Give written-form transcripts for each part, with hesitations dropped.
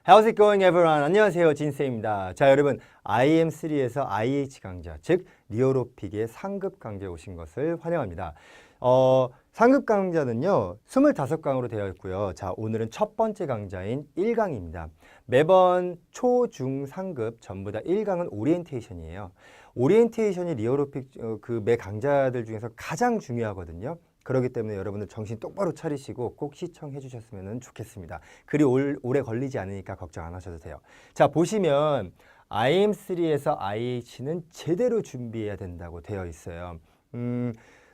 How's it going everyone? 안녕하세요. 진쌤입니다. 자, 여러분 IM3에서 IH 강좌, 즉 리어로픽의 상급 강좌에 오신 것을 환영합니다. 상급 강좌는요 25강으로 되어 있고요. 자, 오늘은 첫 번째 강좌인 1강입니다. 매번 초, 중, 상급 전부 다 1강은 오리엔테이션이에요. 오리엔테이션이 리어로픽 매 강좌들 중에서 가장 중요하거든요. 그렇기 때문에 여러분들 정신 똑바로 차리시고 꼭 시청해 주셨으면 좋겠습니다. 글이 오래 걸리지 않으니까 걱정 안 하셔도 돼요. 자, 보시면 IM3에서 IH는 제대로 준비해야 된다고 되어 있어요.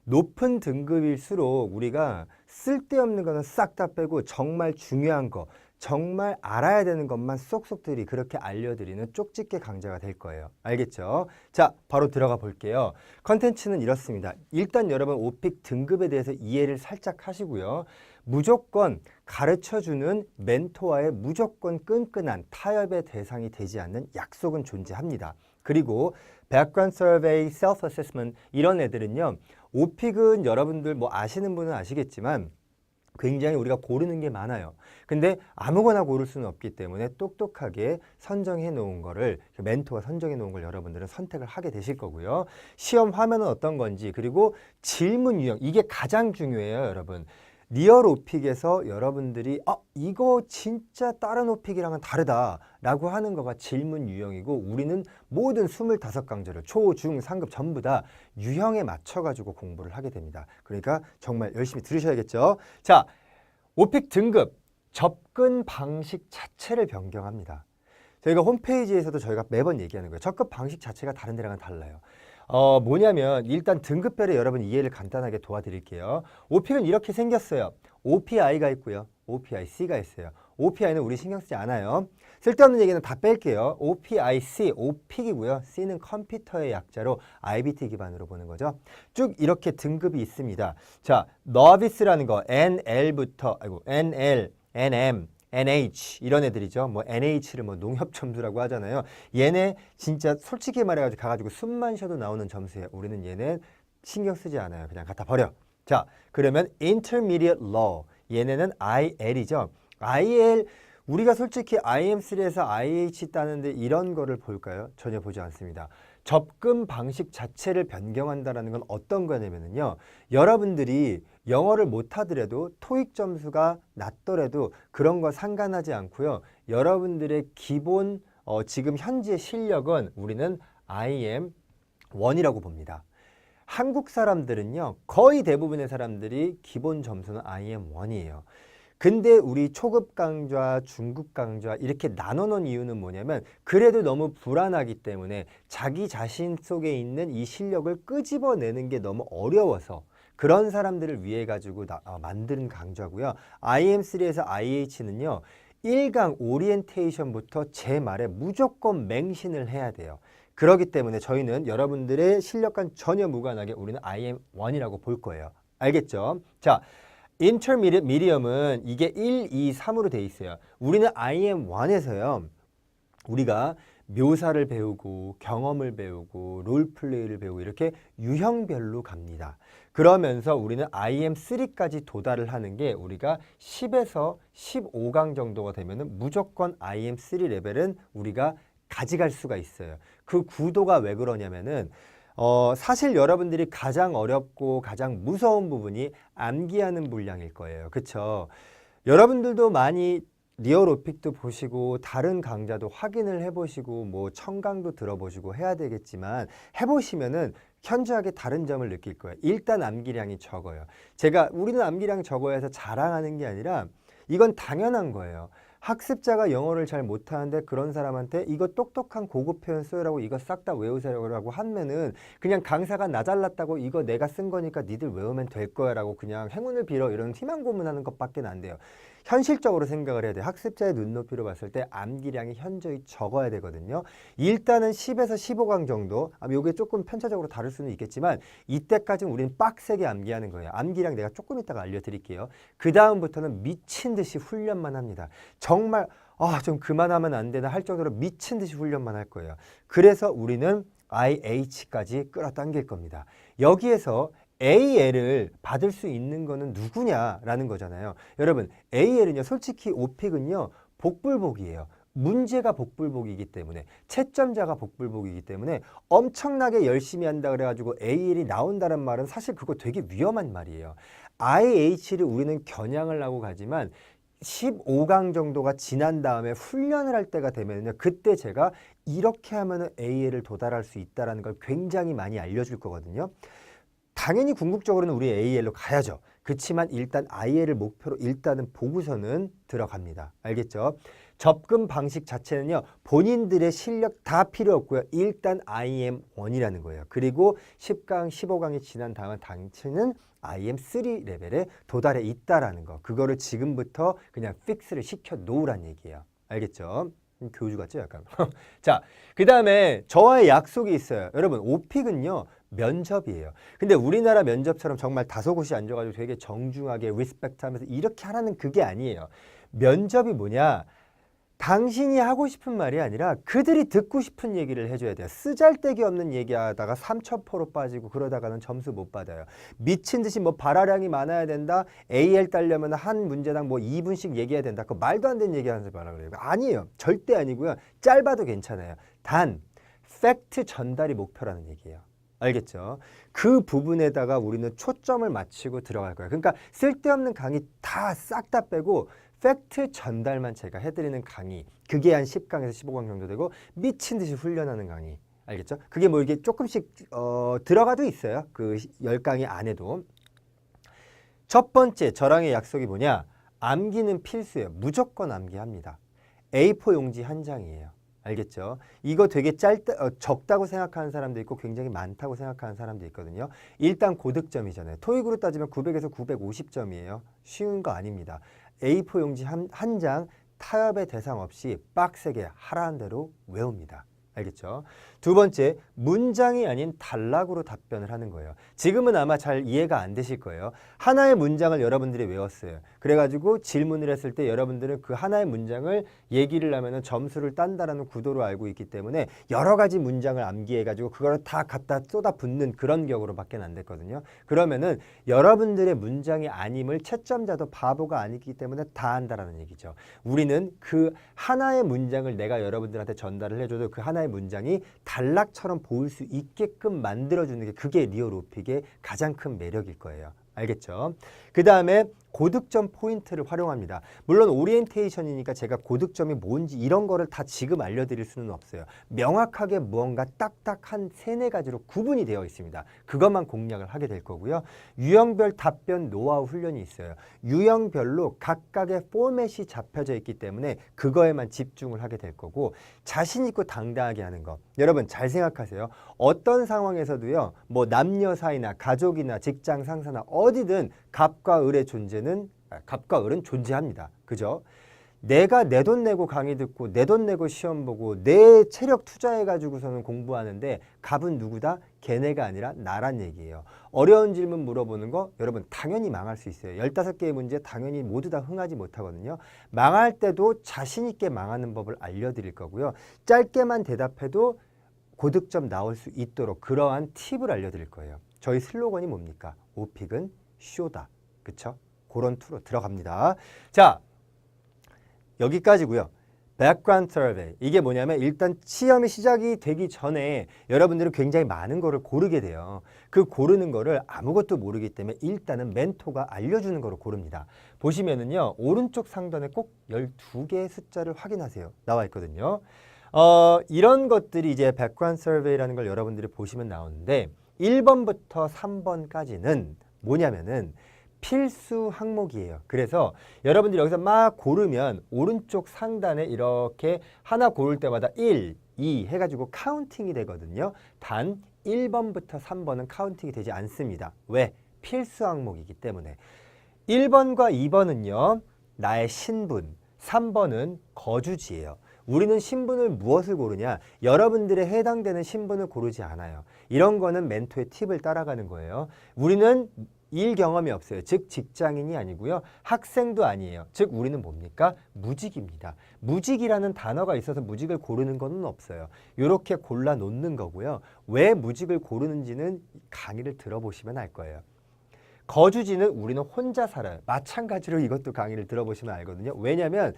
높은 등급일수록 우리가 쓸데없는 거는 싹 다 빼고 정말 중요한 거, 정말 알아야 되는 것만 쏙쏙들이 그렇게 알려드리는 쪽집게 강좌가 될 거예요. 알겠죠? 자, 바로 들어가 볼게요. 컨텐츠는 이렇습니다. 일단 여러분 오픽 등급에 대해서 이해를 살짝 하시고요. 무조건 가르쳐주는 멘토와의 무조건 끈끈한 타협의 대상이 되지 않는 약속은 존재합니다. 그리고 background survey, self-assessment 이런 애들은요. 오픽은 여러분들 뭐 아시는 분은 아시겠지만 굉장히 우리가 고르는 게 많아요. 근데 아무거나 고를 수는 없기 때문에 똑똑하게 선정해 놓은 거를 멘토가 선정해 놓은 걸 여러분들은 선택을 하게 되실 거고요. 시험 화면은 어떤 건지 그리고 질문 유형 이게 가장 중요해요, 여러분. 리얼 오픽에서 여러분들이 이거 진짜 다른 오픽이랑은 다르다 라고 하는 거가 질문 유형이고 우리는 모든 25강좌를 초, 중, 상급 전부 다 유형에 맞춰 가지고 공부를 하게 됩니다. 그러니까 정말 열심히 들으셔야겠죠. 자, 오픽 등급 접근 방식 자체를 변경합니다. 저희가 홈페이지에서도 저희가 매번 얘기하는 거예요. 접근 방식 자체가 다른 데랑은 달라요. 뭐냐면 일단 등급별에 여러분 이해를 간단하게 도와드릴게요. 오픽은 이렇게 생겼어요. OPI가 있고요. OPIC가 있어요. OPI는 우리 신경 쓰지 않아요. 쓸데없는 얘기는 다 뺄게요. OPIC, O픽이고요. C는 컴퓨터의 약자로 IBT 기반으로 보는 거죠. 쭉 이렇게 등급이 있습니다. 자, novice라는 거 NL부터 NL, NM, NH 이런 애들이죠. 뭐 NH를 뭐 농협 점수라고 하잖아요. 얘네 진짜 솔직히 말해가지고 가가지고 숨만 쉬어도 나오는 점수예요. 우리는 얘네 신경 쓰지 않아요. 그냥 갖다 버려. 자, 그러면 Intermediate Law 얘네는 IL이죠. IL 우리가 솔직히 IM3에서 IH 따는데 이런 거를 볼까요? 전혀 보지 않습니다. 접근 방식 자체를 변경한다는 건 어떤 거냐면요. 여러분들이 영어를 못하더라도 토익 점수가 낮더라도 그런 거 상관하지 않고요. 여러분들의 기본 지금 현재 실력은 우리는 IM1이라고 봅니다. 한국 사람들은요. 거의 대부분의 사람들이 기본 점수는 IM1이에요. 근데 우리 초급 강좌, 중급 강좌 이렇게 나눠놓은 이유는 뭐냐면 그래도 너무 불안하기 때문에 자기 자신 속에 있는 이 실력을 끄집어내는 게 너무 어려워서 그런 사람들을 위해 가지고 만든 강좌고요. IM3에서 IH는요. 1강 오리엔테이션부터 제 말에 무조건 맹신을 해야 돼요. 그렇기 때문에 저희는 여러분들의 실력과는 전혀 무관하게 우리는 IM1이라고 볼 거예요. 알겠죠? 자, Intermediate, Medium은 이게 1, 2, 3으로 돼 있어요. 우리는 IM1에서요. 우리가 묘사를 배우고 경험을 배우고 롤플레이를 배우고 이렇게 유형별로 갑니다. 그러면서 우리는 IM3까지 도달을 하는 게 우리가 10에서 15강 정도가 되면 무조건 IM3 레벨은 우리가 가져갈 수가 있어요. 그 구도가 왜 그러냐면은 사실 여러분들이 가장 어렵고 가장 무서운 부분이 암기하는 분량일 거예요. 그렇죠? 여러분들도 많이 리얼 오픽도 보시고 다른 강좌도 확인을 해보시고 뭐 청강도 들어보시고 해야 되겠지만 해보시면은 현저하게 다른 점을 느낄 거예요. 일단 암기량이 적어요. 우리는 암기량 적어야 해서 자랑하는 게 아니라 이건 당연한 거예요. 학습자가 영어를 잘 못하는데 그런 사람한테 이거 똑똑한 고급 표현 써요라고 이거 싹 다 외우세요라고 하면은 그냥 강사가 나 잘났다고 이거 내가 쓴 거니까 니들 외우면 될 거야 라고 그냥 행운을 빌어 이런 희망 고문하는 것밖에 안 돼요. 현실적으로 생각을 해야 돼요. 학습자의 눈높이로 봤을 때 암기량이 현저히 적어야 되거든요. 일단은 10에서 15강 정도, 이게 조금 편차적으로 다를 수는 있겠지만 이때까지는 우리는 빡세게 암기하는 거예요. 암기량 내가 조금 이따가 알려드릴게요. 그 다음부터는 미친 듯이 훈련만 합니다. 정말 좀 그만하면 안 되나 할 정도로 미친 듯이 훈련만 할 거예요. 그래서 우리는 IH까지 끌어당길 겁니다. 여기에서 AL을 받을 수 있는 거는 누구냐라는 거잖아요. 여러분 AL은요 솔직히 오픽은요 복불복이에요. 문제가 복불복이기 때문에 채점자가 복불복이기 때문에 엄청나게 열심히 한다 그래가지고 AL이 나온다는 말은 사실 그거 되게 위험한 말이에요. IH를 우리는 겨냥을 하고 가지만 15강 정도가 지난 다음에 훈련을 할 때가 되면요. 그때 제가 이렇게 하면은 AL을 도달할 수 있다는 걸 굉장히 많이 알려줄 거거든요. 당연히 궁극적으로는 우리 AL로 가야죠. 그렇지만 일단 IL을 목표로 일단은 보고서는 들어갑니다. 알겠죠? 접근 방식 자체는요. 본인들의 실력 다 필요 없고요. 일단 IM1이라는 거예요. 그리고 10강, 15강이 지난 다음에 당신은 IM3 레벨에 도달해 있다라는 거. 그거를 지금부터 그냥 픽스를 시켜 놓으란 얘기예요. 알겠죠? 교주 같죠? 약간. 자, 그 다음에 저와의 약속이 있어요. 여러분, 오픽은요. 면접이에요. 근데 우리나라 면접처럼 정말 다소곳이 앉아가지고 되게 정중하게 리스펙트 하면서 이렇게 하라는 그게 아니에요. 면접이 뭐냐? 당신이 하고 싶은 말이 아니라 그들이 듣고 싶은 얘기를 해줘야 돼요. 쓰잘데기 없는 얘기하다가 3,000%로 빠지고 그러다가는 점수 못 받아요. 미친 듯이 뭐 발화량이 많아야 된다. AL 따려면 한 문제당 뭐 2분씩 얘기해야 된다. 그 말도 안 되는 얘기하는 말라 그래요. 아니에요. 절대 아니고요. 짧아도 괜찮아요. 단 팩트 전달이 목표라는 얘기예요. 알겠죠? 그 부분에다가 우리는 초점을 맞추고 들어갈 거예요. 그러니까 쓸데없는 강의 다 싹 다 빼고 팩트 전달만 제가 해드리는 강의. 그게 한 10강에서 15강 정도 되고 미친 듯이 훈련하는 강의. 알겠죠? 그게 뭐 이게 조금씩 들어가도 있어요. 그 10강의 안에도. 첫 번째 저랑의 약속이 뭐냐? 암기는 필수예요. 무조건 암기합니다. A4 용지 한 장이에요. 알겠죠? 이거 되게 적다고 생각하는 사람도 있고 굉장히 많다고 생각하는 사람도 있거든요. 일단 고득점이잖아요. 토익으로 따지면 900에서 950점이에요. 쉬운 거 아닙니다. A4 용지 한 장 타협의 대상 없이 빡세게 하라는 대로 외웁니다. 알겠죠? 두 번째, 문장이 아닌 단락으로 답변을 하는 거예요. 지금은 아마 잘 이해가 안 되실 거예요. 하나의 문장을 여러분들이 외웠어요. 그래가지고 질문을 했을 때 여러분들은 그 하나의 문장을 얘기를 하면 점수를 딴다라는 구도로 알고 있기 때문에 여러 가지 문장을 암기해가지고 그거를 다 갖다 쏟아붓는 그런 격으로밖에 안 됐거든요. 그러면은 여러분들의 문장이 아님을 채점자도 바보가 아니기 때문에 다 한다라는 얘기죠. 우리는 그 하나의 문장을 내가 여러분들한테 전달을 해줘도 그 하나의 문장이 단락처럼 보일 수 있게끔 만들어주는 게 그게 리얼오픽의 가장 큰 매력일 거예요. 알겠죠? 그 다음에 고득점 포인트를 활용합니다. 물론 오리엔테이션이니까 제가 고득점이 뭔지 이런 거를 다 지금 알려드릴 수는 없어요. 명확하게 무언가 딱딱 한 3-4가지로 구분이 되어 있습니다. 그것만 공략을 하게 될 거고요. 유형별 답변 노하우 훈련이 있어요. 유형별로 각각의 포맷이 잡혀져 있기 때문에 그거에만 집중을 하게 될 거고 자신 있고 당당하게 하는 거. 여러분 잘 생각하세요. 어떤 상황에서도요. 뭐 남녀 사이나 가족이나 직장 상사나 어디든 갑과 을의 존재는 갑과 을은 존재합니다. 그죠? 내가 내 돈 내고 강의 듣고 내 돈 내고 시험 보고 내 체력 투자해가지고서는 공부하는데 갑은 누구다? 걔네가 아니라 나란 얘기예요. 어려운 질문 물어보는 거 여러분 당연히 망할 수 있어요. 15개의 문제 당연히 모두 다 흥하지 못하거든요. 망할 때도 자신 있게 망하는 법을 알려드릴 거고요. 짧게만 대답해도 고득점 나올 수 있도록 그러한 팁을 알려드릴 거예요. 저희 슬로건이 뭡니까? 오픽은 쇼다. 그쵸? 그런 투로 들어갑니다. 자, 여기까지고요. 백그라운드 서베이. 이게 뭐냐면 일단 시험이 시작이 되기 전에 여러분들은 굉장히 많은 거를 고르게 돼요. 그 고르는 거를 아무것도 모르기 때문에 일단은 멘토가 알려주는 거로 고릅니다. 보시면은요. 오른쪽 상단에 꼭 12개의 숫자를 확인하세요. 나와 있거든요. 이런 것들이 이제 백그라운드 서베이라는 걸 여러분들이 보시면 나오는데 1번부터 3번까지는 뭐냐면은 필수 항목이에요. 그래서 여러분들이 여기서 막 고르면 오른쪽 상단에 이렇게 하나 고를 때마다 1, 2 해가지고 카운팅이 되거든요. 단 1번부터 3번은 카운팅이 되지 않습니다. 왜? 필수 항목이기 때문에. 1번과 2번은요. 나의 신분, 3번은 거주지예요. 우리는 신분을 무엇을 고르냐? 여러분들의 해당되는 신분을 고르지 않아요. 이런 거는 멘토의 팁을 따라가는 거예요. 우리는 일 경험이 없어요. 즉 직장인이 아니고요. 학생도 아니에요. 즉 우리는 뭡니까? 무직입니다. 무직이라는 단어가 있어서 무직을 고르는 건 없어요. 이렇게 골라 놓는 거고요. 왜 무직을 고르는지는 강의를 들어보시면 알 거예요. 거주지는 우리는 혼자 살아요. 마찬가지로 이것도 강의를 들어보시면 알거든요. 왜냐하면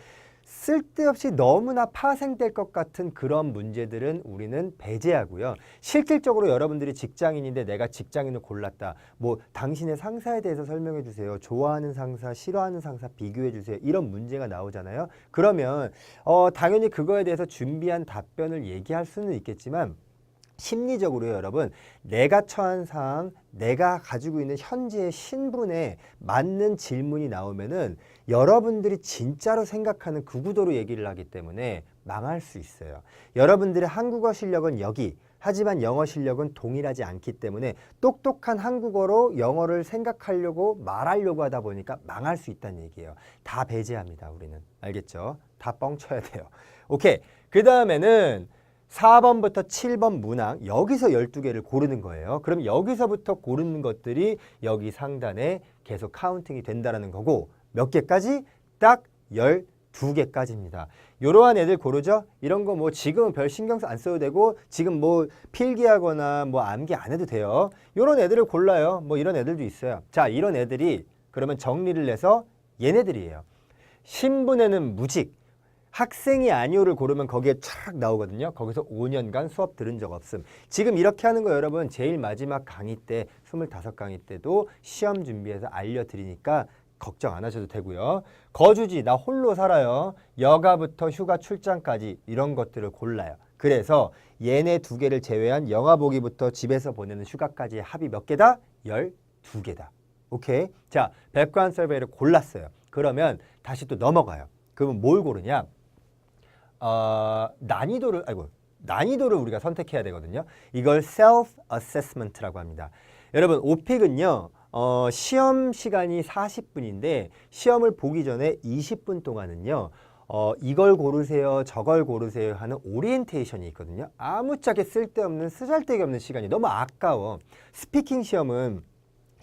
쓸데없이 너무나 파생될 것 같은 그런 문제들은 우리는 배제하고요. 실질적으로 여러분들이 직장인인데 내가 직장인을 골랐다. 뭐 당신의 상사에 대해서 설명해 주세요. 좋아하는 상사, 싫어하는 상사 비교해 주세요. 이런 문제가 나오잖아요. 그러면 당연히 그거에 대해서 준비한 답변을 얘기할 수는 있겠지만 심리적으로요, 여러분. 내가 처한 상황, 내가 가지고 있는 현재의 신분에 맞는 질문이 나오면은 여러분들이 진짜로 생각하는 그 구도로 얘기를 하기 때문에 망할 수 있어요. 여러분들의 한국어 실력은 여기, 하지만 영어 실력은 동일하지 않기 때문에 똑똑한 한국어로 영어를 생각하려고 말하려고 하다 보니까 망할 수 있다는 얘기예요. 다 배제합니다, 우리는. 알겠죠? 다 뻥쳐야 돼요. 오케이. 그 다음에는 4번부터 7번 문항, 여기서 12개를 고르는 거예요. 그럼 여기서부터 고르는 것들이 여기 상단에 계속 카운팅이 된다는 거고, 몇 개까지? 딱 12개까지입니다. 이러한 애들 고르죠? 이런 거 뭐 지금은 별 신경 안 써도 되고, 지금 뭐 필기하거나 뭐 암기 안 해도 돼요. 이런 애들을 골라요. 뭐 이런 애들도 있어요. 자, 이런 애들이 그러면 정리를 해서 얘네들이에요. 신분에는 무직, 학생이 아니오를 고르면 거기에 촥 나오거든요. 거기서 5년간 수업 들은 적 없음. 지금 이렇게 하는 거 여러분 제일 마지막 강의 때 25강의 때도 시험 준비해서 알려드리니까 걱정 안 하셔도 되고요. 거주지 나 홀로 살아요. 여가부터 휴가 출장까지 이런 것들을 골라요. 그래서 얘네 2개를 제외한 영화 보기부터 집에서 보내는 휴가까지의 합이 몇 개다? 12개다. 오케이? 자, 백그라운드 서베이를 골랐어요. 그러면 다시 또 넘어가요. 그러면 뭘 고르냐? 난이도를 우리가 선택해야 되거든요. 이걸 self-assessment라고 합니다. 여러분, 오픽은요, 시험 시간이 40분인데 시험을 보기 전에 20분 동안은요, 이걸 고르세요, 저걸 고르세요 하는 오리엔테이션이 있거든요. 아무짝에 쓸데없는 쓰잘데기 없는 시간이 너무 아까워. 스피킹 시험은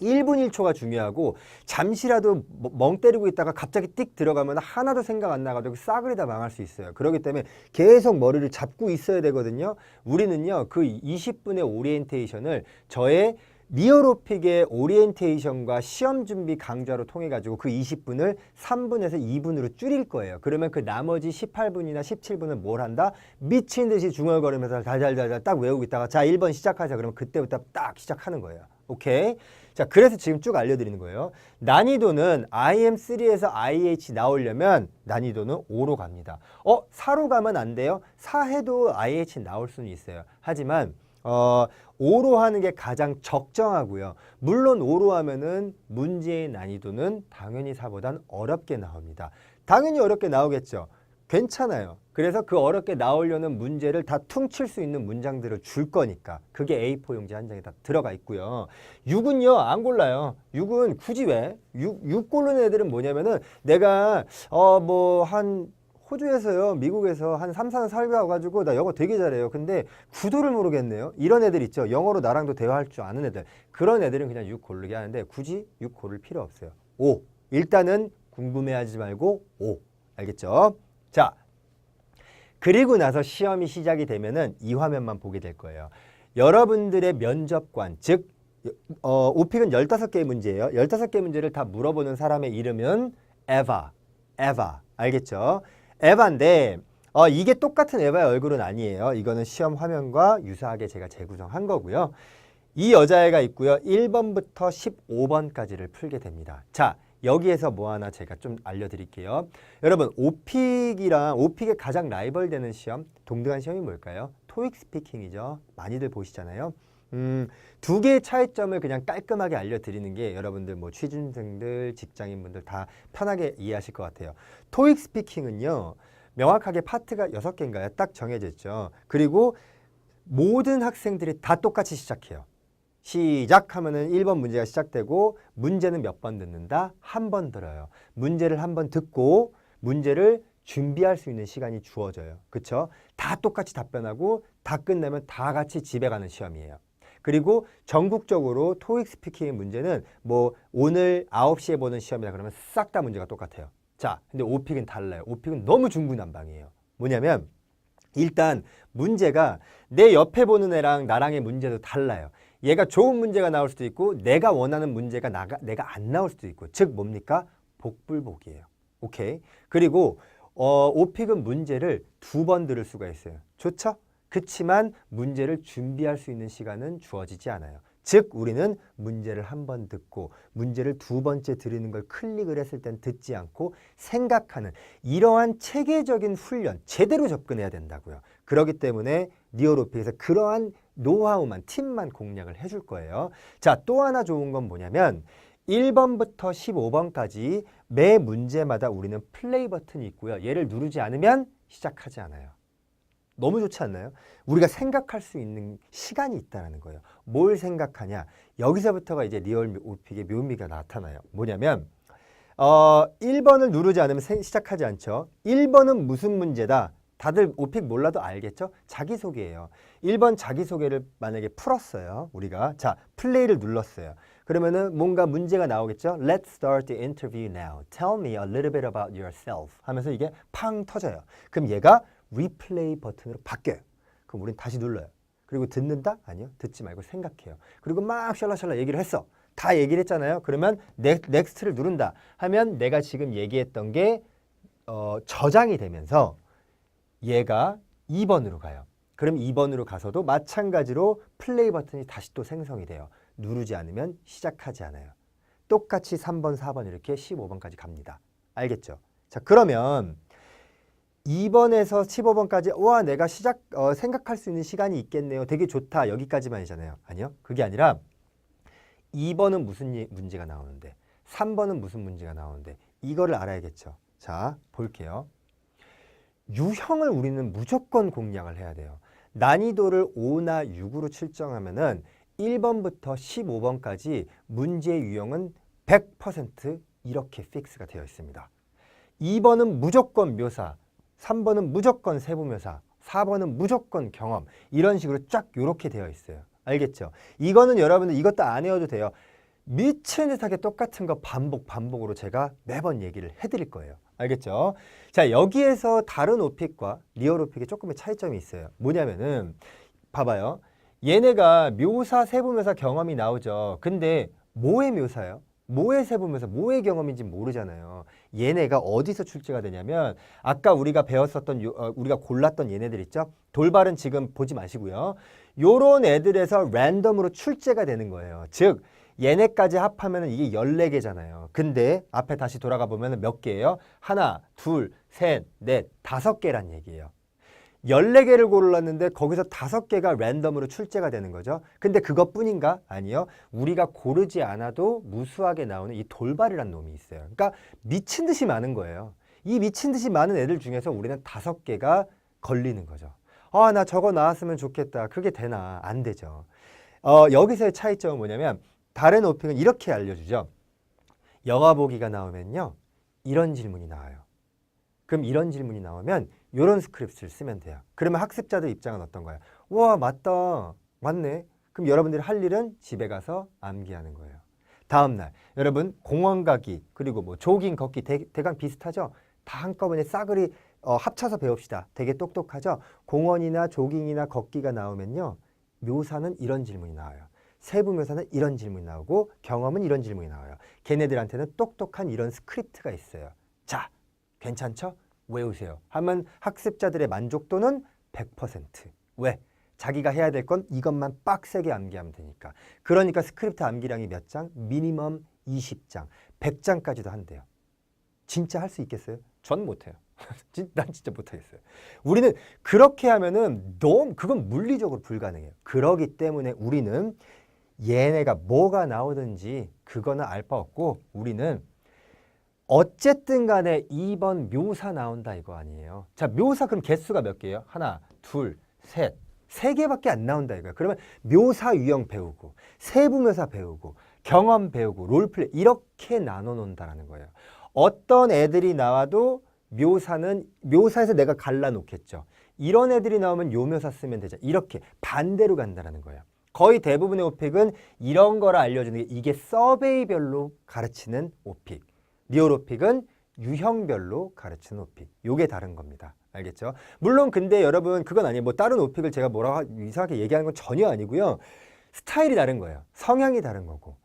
1분 1초가 중요하고 잠시라도 멍 때리고 있다가 갑자기 띡 들어가면 하나도 생각 안 나가지고 싸그리 다 망할 수 있어요. 그렇기 때문에 계속 머리를 잡고 있어야 되거든요. 우리는요, 그 20분의 오리엔테이션을 저의 리얼오픽의 오리엔테이션과 시험 준비 강좌로 통해 가지고 그 20분을 3분에서 2분으로 줄일 거예요. 그러면 그 나머지 18분이나 17분은 뭘 한다? 미친 듯이 중얼거리면서 달달달달 딱 외우고 있다가 자, 1번 시작하자. 그러면 그때부터 딱 시작하는 거예요. 오케이? 자, 그래서 지금 쭉 알려드리는 거예요. 난이도는 IM3에서 IH 나오려면 난이도는 5로 갑니다. 4로 가면 안 돼요? 4해도 IH 나올 수는 있어요. 하지만 5로 하는 게 가장 적정하고요. 물론 5로 하면은 문제의 난이도는 당연히 4보단 어렵게 나옵니다. 당연히 어렵게 나오겠죠. 괜찮아요. 그래서 그 어렵게 나오려는 문제를 다 퉁칠 수 있는 문장들을 줄 거니까 그게 A4 용지 한 장에 다 들어가 있고요. 6은요 안 골라요. 6은 굳이 왜? 6 고르는 애들은 뭐냐면은 내가 뭐 한 호주에서요, 미국에서 한 3, 4년 살다 와가지고 나 영어 되게 잘해요. 근데 구도를 모르겠네요. 이런 애들 있죠. 영어로 나랑도 대화할 줄 아는 애들. 그런 애들은 그냥 6 고르게 하는데 굳이 6 고를 필요 없어요. 5. 일단은 궁금해하지 말고 5. 알겠죠? 자, 그리고 나서 시험이 시작이 되면은 이 화면만 보게 될 거예요. 여러분들의 면접관, 즉 오픽은 15개의 문제예요. 15개 문제를 다 물어보는 사람의 이름은 에바. 알겠죠? 에바인데 이게 똑같은 에바의 얼굴은 아니에요. 이거는 시험 화면과 유사하게 제가 재구성한 거고요. 이 여자애가 있고요. 1번부터 15번까지를 풀게 됩니다. 자, 여기에서 뭐 하나 제가 좀 알려드릴게요. 여러분, 오픽의 가장 라이벌 되는 시험, 동등한 시험이 뭘까요? 토익 스피킹이죠. 많이들 보시잖아요. 2개의 차이점을 그냥 깔끔하게 알려드리는 게 여러분들 뭐 취준생들, 직장인분들 다 편하게 이해하실 것 같아요. 토익 스피킹은요, 명확하게 파트가 6개인가요? 딱 정해져 있죠. 그리고 모든 학생들이 다 똑같이 시작해요. 시작하면은 1번 문제가 시작되고 문제는 몇 번 듣는다? 한 번 들어요. 문제를 한 번 듣고 문제를 준비할 수 있는 시간이 주어져요. 그렇죠? 다 똑같이 답변하고 다 끝내면 다 같이 집에 가는 시험이에요. 그리고 전국적으로 토익 스피킹의 문제는 뭐 오늘 9시에 보는 시험이다 그러면 싹 다 문제가 똑같아요. 자, 근데 오픽은 달라요. 오픽은 너무 중구난방이에요. 뭐냐면 일단 문제가 내 옆에 보는 애랑 나랑의 문제도 달라요. 얘가 좋은 문제가 나올 수도 있고 내가 원하는 문제가 내가 안 나올 수도 있고 즉 뭡니까? 복불복이에요. 오케이. 그리고 오픽은 문제를 2번 들을 수가 있어요. 좋죠? 그렇지만 문제를 준비할 수 있는 시간은 주어지지 않아요. 즉 우리는 문제를 한 번 듣고 문제를 2번째 들으는 걸 클릭을 했을 땐 듣지 않고 생각하는 이러한 체계적인 훈련 제대로 접근해야 된다고요. 그렇기 때문에 니어로픽에서 그러한 노하우만 팁만 공략을 해줄 거예요. 자, 또 하나 좋은 건 뭐냐면 1번부터 15번까지 매 문제마다 우리는 플레이 버튼이 있고요. 얘를 누르지 않으면 시작하지 않아요. 너무 좋지 않나요? 우리가 생각할 수 있는 시간이 있다는 거예요. 뭘 생각하냐? 여기서부터가 이제 리얼 오픽의 묘미가 나타나요. 뭐냐면 1번을 누르지 않으면 시작하지 않죠. 1번은 무슨 문제다? 다들 오픽 몰라도 알겠죠? 자기소개예요. 1번 자기소개를 만약에 풀었어요. 우리가. 자, 플레이를 눌렀어요. 그러면은 뭔가 문제가 나오겠죠? Let's start the interview now. Tell me a little bit about yourself. 하면서 이게 팡 터져요. 그럼 얘가 리플레이 버튼으로 바뀌어요. 그럼 우린 다시 눌러요. 그리고 듣는다? 아니요. 듣지 말고 생각해요. 그리고 막 샬라샬라 얘기를 했어. 다 얘기를 했잖아요. 그러면 넥스트를 누른다 하면 내가 지금 얘기했던 게 저장이 되면서 얘가 2번으로 가요. 그럼 2번으로 가서도 마찬가지로 플레이 버튼이 다시 또 생성이 돼요. 누르지 않으면 시작하지 않아요. 똑같이 3번, 4번 이렇게 15번까지 갑니다. 알겠죠? 자, 그러면 2번에서 15번까지 와 내가 생각할 수 있는 시간이 있겠네요. 되게 좋다. 여기까지만이잖아요. 아니요. 그게 아니라 2번은 무슨 문제가 나오는데 3번은 무슨 문제가 나오는데 이거를 알아야겠죠. 자, 볼게요. 유형을 우리는 무조건 공략을 해야 돼요. 난이도를 5나 6으로 측정하면은 1번부터 15번까지 문제 유형은 100% 이렇게 픽스가 되어 있습니다. 2번은 무조건 묘사, 3번은 무조건 세부묘사, 4번은 무조건 경험 이런 식으로 쫙 이렇게 되어 있어요. 알겠죠? 이거는 여러분들 이것도 안 외워도 돼요. 미친 듯하게 똑같은 거 반복으로 제가 매번 얘기를 해드릴 거예요. 알겠죠? 자, 여기에서 다른 오픽과 리얼 오픽의 조금의 차이점이 있어요. 뭐냐면은 봐봐요. 얘네가 묘사, 세부묘사, 경험이 나오죠. 근데 뭐의 묘사요? 뭐의 세부묘사, 뭐의 경험인지 모르잖아요. 얘네가 어디서 출제가 되냐면 아까 우리가 배웠었던 우리가 골랐던 얘네들 있죠? 돌발은 지금 보지 마시고요. 요런 애들에서 랜덤으로 출제가 되는 거예요. 즉 얘네까지 합하면 이게 14개잖아요. 근데 앞에 다시 돌아가 보면 몇 개예요? 하나, 둘, 셋, 넷, 5개란 얘기예요. 14개를 골랐는데 거기서 5개가 랜덤으로 출제가 되는 거죠. 근데 그것뿐인가? 아니요. 우리가 고르지 않아도 무수하게 나오는 이 돌발이란 놈이 있어요. 그러니까 미친 듯이 많은 거예요. 이 미친 듯이 많은 애들 중에서 우리는 5개가 걸리는 거죠. 아, 나 저거 나왔으면 좋겠다. 그게 되나? 안 되죠. 여기서의 차이점은 뭐냐면 다른 오픽은 이렇게 알려주죠. 영화 보기가 나오면요. 이런 질문이 나와요. 그럼 이런 질문이 나오면 이런 스크립트를 쓰면 돼요. 그러면 학습자들 입장은 어떤 거예요? 와, 맞다. 맞네. 그럼 여러분들이 할 일은 집에 가서 암기하는 거예요. 다음날 여러분 공원 가기 그리고 뭐 조깅, 걷기 대강 비슷하죠? 다 한꺼번에 싸그리 합쳐서 배웁시다. 되게 똑똑하죠? 공원이나 조깅이나 걷기가 나오면요. 묘사는 이런 질문이 나와요. 세부묘사는 이런 질문이 나오고 경험은 이런 질문이 나와요. 걔네들한테는 똑똑한 이런 스크립트가 있어요. 자, 괜찮죠? 외우세요. 하면 학습자들의 만족도는 100%. 왜? 자기가 해야 될 건 이것만 빡세게 암기하면 되니까. 그러니까 스크립트 암기량이 몇 장? 미니멈 20장, 100장까지도 한대요. 진짜 할 수 있겠어요? 전 못해요. 난 진짜 못하겠어요. 우리는 그렇게 하면은 그건 물리적으로 불가능해요. 그러기 때문에 우리는 얘네가 뭐가 나오든지 그거는 알 바 없고 우리는 어쨌든 간에 2번 묘사 나온다 이거 아니에요. 자, 묘사 그럼 개수가 몇 개예요? 하나, 둘, 셋. 3개밖에 안 나온다 이거예요. 그러면 묘사 유형 배우고 세부묘사 배우고 경험 배우고 롤플레이 이렇게 나눠 놓는다는 거예요. 어떤 애들이 나와도 묘사에서 내가 갈라놓겠죠. 이런 애들이 나오면 요 묘사 쓰면 되죠. 이렇게 반대로 간다는 거예요. 거의 대부분의 오픽은 이런 거를 알려주는 게 이게 서베이별로 가르치는 오픽. 리얼 오픽은 유형별로 가르치는 오픽. 요게 다른 겁니다. 알겠죠? 물론 근데 여러분 그건 아니에요. 뭐 다른 오픽을 제가 뭐라고 이상하게 얘기하는 건 전혀 아니고요. 스타일이 다른 거예요. 성향이 다른 거고.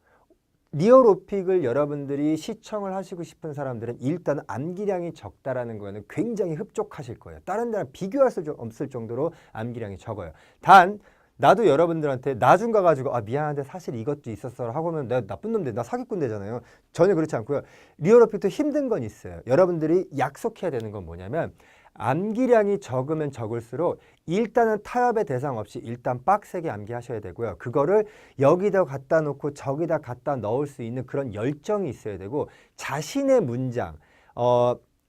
리어로픽을 여러분들이 시청을 하시고 싶은 사람들은 일단 암기량이 적다라는 거에는 굉장히 흡족하실 거예요. 다른 데랑 비교할 수 없을 정도로 암기량이 적어요. 단 나도 여러분들한테 나중 가가지고 아 미안한데 사실 이것도 있었어 하고 하면 내가 나쁜 놈인데 나 사기꾼 되잖아요. 전혀 그렇지 않고요. 리어로픽도 힘든 건 있어요. 여러분들이 약속해야 되는 건 뭐냐면 암기량이 적으면 적을수록 일단은 타협의 대상 없이 일단 빡세게 암기하셔야 되고요. 그거를 여기다 갖다 놓고 저기다 갖다 넣을 수 있는 그런 열정이 있어야 되고 자신의 문장,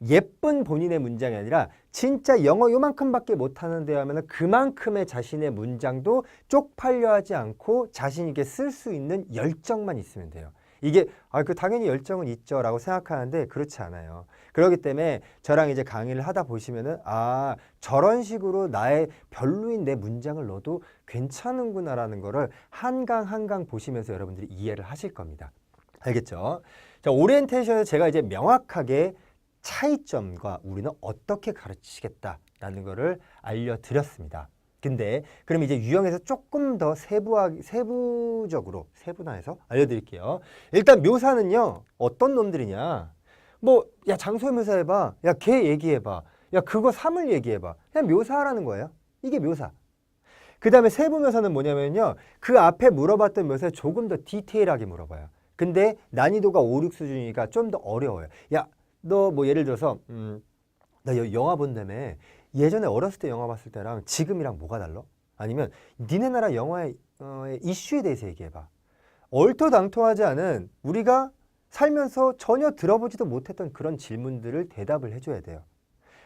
예쁜 본인의 문장이 아니라 진짜 영어 요만큼밖에 못하는데 하면 그만큼의 자신의 문장도 쪽팔려 하지 않고 자신 있게 쓸 수 있는 열정만 있으면 돼요. 이게 당연히 열정은 있죠 라고 생각하는데 그렇지 않아요. 그렇기 때문에 저랑 이제 강의를 하다 보시면은 저런 식으로 나의 별로인 내 문장을 넣어도 괜찮은구나라는 거를 한강 보시면서 여러분들이 이해를 하실 겁니다. 알겠죠? 자, 오리엔테이션에서 제가 이제 명확하게 차이점과 우리는 어떻게 가르치겠다라는 거를 알려드렸습니다. 근데 그럼 이제 유형에서 조금 더 세부적으로 세분화해서 알려드릴게요. 일단 묘사는요. 어떤 놈들이냐. 야 장소 묘사해봐. 야 걔 얘기해봐. 야 그거 사물 얘기해봐. 그냥 묘사하라는 거예요. 이게 묘사. 그 다음에 세부 묘사는 뭐냐면요. 그 앞에 물어봤던 묘사에 조금 더 디테일하게 물어봐요. 근데 난이도가 5, 6 수준이니까 좀 더 어려워요. 야 너 예를 들어서 나 영화 본다며. 예전에 어렸을 때 영화 봤을 때랑 지금이랑 뭐가 달라? 아니면 니네 나라 영화의 이슈에 대해서 얘기해봐. 얼토당토하지 않은 우리가 살면서 전혀 들어보지도 못했던 그런 질문들을 대답을 해줘야 돼요.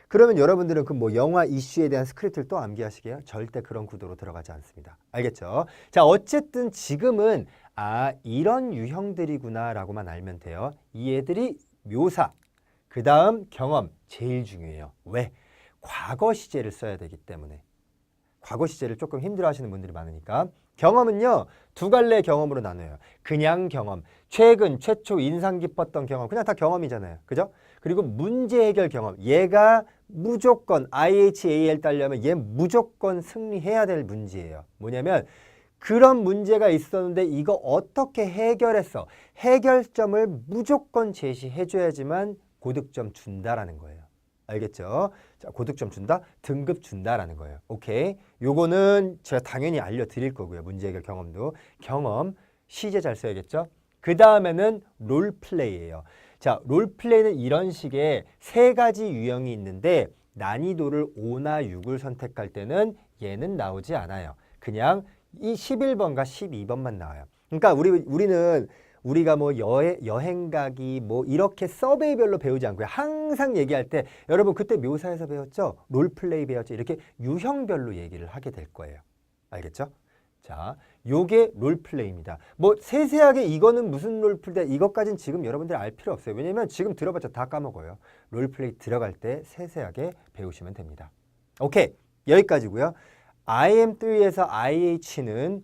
그러면 여러분들은 영화 이슈에 대한 스크립트를 또 암기하시게요? 절대 그런 구도로 들어가지 않습니다. 알겠죠? 자, 어쨌든 지금은 이런 유형들이구나 라고만 알면 돼요. 이 애들이 묘사, 그 다음 경험 제일 중요해요. 왜? 과거 시제를 써야 되기 때문에. 과거 시제를 조금 힘들어 하시는 분들이 많으니까. 경험은요. 두 갈래 경험으로 나눠요. 그냥 경험, 최근, 최초, 인상 깊었던 경험. 그냥 다 경험이잖아요. 그죠? 그리고 문제 해결 경험. 얘가 무조건 IHAL 따려면 얘 무조건 승리해야 될 문제예요. 뭐냐면 그런 문제가 있었는데 이거 어떻게 해결했어? 해결점을 무조건 제시해줘야지만 고득점 준다라는 거예요. 알겠죠? 자, 고득점 준다? 등급 준다라는 거예요. 오케이. 요거는 제가 당연히 알려드릴 거고요. 문제 해결 경험도. 경험, 시제 잘 써야겠죠? 그 다음에는 롤플레이예요. 자, 롤플레이는 이런 식의 세 가지 유형이 있는데 난이도를 5나 6을 선택할 때는 얘는 나오지 않아요. 그냥 이 11번과 12번만 나와요. 그러니까 우리가 여행 가기 이렇게 서베이별로 배우지 않고요. 항상 얘기할 때 여러분 그때 묘사에서 배웠죠? 롤플레이 배웠죠? 이렇게 유형별로 얘기를 하게 될 거예요. 알겠죠? 자, 요게 롤플레이입니다. 세세하게 이거는 무슨 롤플레이 이것까지는 지금 여러분들 알 필요 없어요. 왜냐면 지금 들어봤자 다 까먹어요. 롤플레이 들어갈 때 세세하게 배우시면 됩니다. 오케이. 여기까지고요. IM3에서 IH는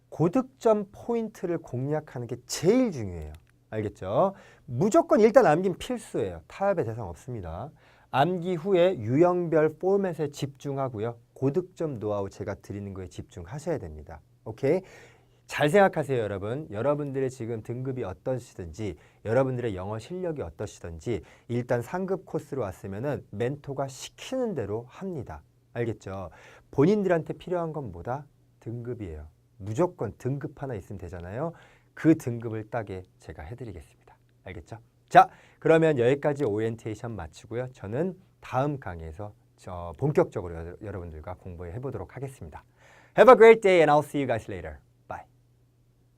고득점 포인트를 공략하는 게 제일 중요해요. 알겠죠? 무조건 일단 암기는 필수예요. 타협의 대상 없습니다. 암기 후에 유형별 포맷에 집중하고요. 고득점 노하우 제가 드리는 거에 집중하셔야 됩니다. 오케이? 잘 생각하세요, 여러분. 여러분들의 지금 등급이 어떠시든지 여러분들의 영어 실력이 어떠시든지 일단 상급 코스로 왔으면은 멘토가 시키는 대로 합니다. 알겠죠? 본인들한테 필요한 건 뭐다? 등급이에요. 무조건 등급 하나 있으면 되잖아요. 그 등급을 따게 제가 해드리겠습니다. 알겠죠? 자, 그러면 여기까지 오리엔테이션 마치고요. 저는 다음 강의에서 본격적으로 여러분들과 공부해 보도록 하겠습니다. Have a great day and I'll see you guys later.